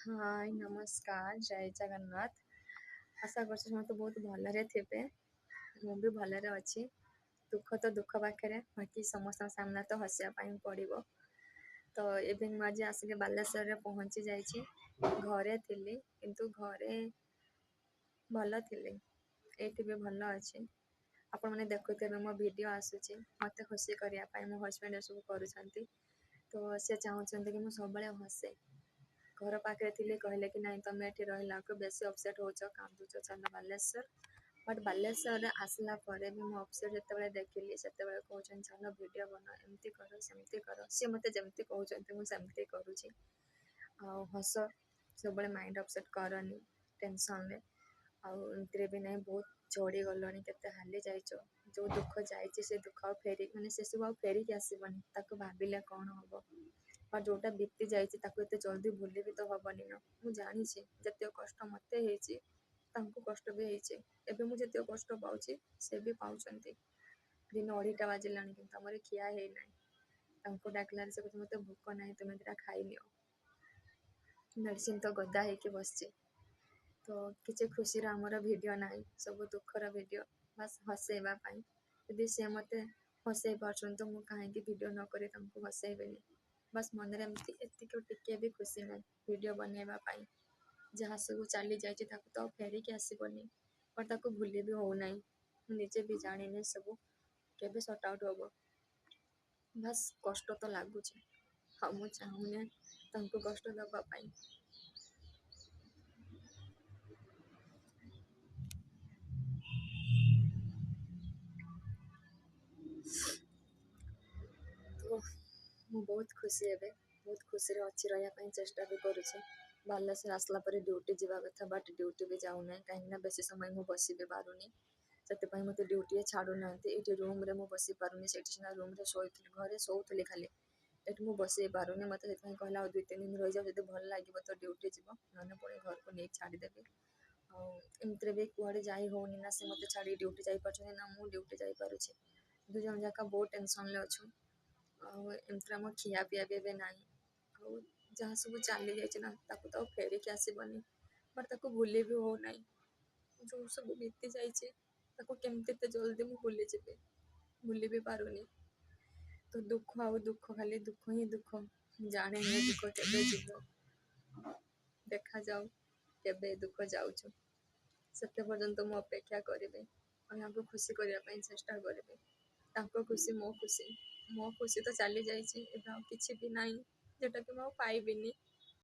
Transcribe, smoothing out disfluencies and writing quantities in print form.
हाय नमस्कार जय जगन्नाथ। आशा करछु समस्त बहुत भलरे थे। मु भी भलरे अच्छी। दुख तो दुख पाखे बाकी समस्त सामना तो हसिया पड़ो। तो एवं मुझे आसिक बालेश्वर पहुँची जाइए। घरे थिली किंतु घरे भल थी ये भी भल अच्छे। आपण मैंने देखुते मो वीडियो आसूची मत खुशी करने मो हजबैंड सब कर तो सी चाहते कि मुझे सब हसे। घर पाखे थी कहले कि नहीं तुम ये रहा बेस अपसेट हो कांदुच चल बालेश्वर बट बालेश्वर आसला भी मुझे अपसेट जिते देखिली से कहते चल वीडियो बना एमती कर सेमती कर सी मत जमती कहते मुझे करुँची हस सब माइंड अपसेट करनी टेंशन रे आमती भी नहीं बहुत चढ़ी गलनी के हाली जाइच जो दुख जाइए से दुख फेरी मैंने से सब फेरिक आसबनी भाविले कौन हम और जोटा बीती जाते जल्दी भूली भी तो हेनी न मुझे जानी जिते कष्ट मत कष्ट भी होती एवं मुझे कष्ट पाऊँगी से भी पाँच दिन 2:30 बाजिला कि आमर खिया है ना डाकलार से कहते मत भोक ना तुम्हें दिटा खाई नियो मेडिसिन तो गदा होगी बस तो किसी खुशी आमर वीडियो ना सब दुखर वीडियो बस हसैवाई यदि सी मत हसई पार्न तो मुझे कहीं वीडियो नक हसैबेनी बस मन एमती टिके भी खुशी ना वीडियो बनवाई जहाँ सब चली जाए तो फेरिक आसबनी और ताको भूली भी होना निजे भी जानी सब के सर्ट आउट हम बस कष्ट तो लगुच हाँ मुझे चाहूनी कष्ट दवापाई। तो मु बहुत खुशी है बहुत खुशी अच्छी रही चेष्टा भी करुँचे बालेश्वर आसला ड्यूटी जावा कथा बट ड्यूटी भी जाऊना कहीं बेसी समय मुझे बस भी पारुनी से मत ड्यूटी छाड़ूना ये रूम रे मुझे बसी पारुनी से रूम रे शोई घरे शोली खाली ये मुझे बस पारुनी मत कहला 2-3 दिन रही जाओ जो भल लगे तो ड्यूटी जीव ना पुणी घर को नहीं छाड़देवी आमती भी कड़े जाई होनी ना से मत छाड़ी ड्यूटी जापार ना मुझे ड्यूटी जापारे दुज जाक बहुत टेंशन अच्छु एमती आम खिया पिया भी ना जहाँ सब चली जाना तो फेरिक आसबनी बट भूली भी होना जो सब बीती जाइए केमती जल्दी मुझे भूली जी भूली भी पारुनी तो दुख दुख खाली दुख ही दुख जाने दुख के जीव देखा जाऊ के दुख जाऊँ से पर्यंत मु अपेक्षा करी और खुशी करने चेष्टा करी खुशी मो खुशी तो चली जाइए कि भी ना जोटा कि पाइबिनी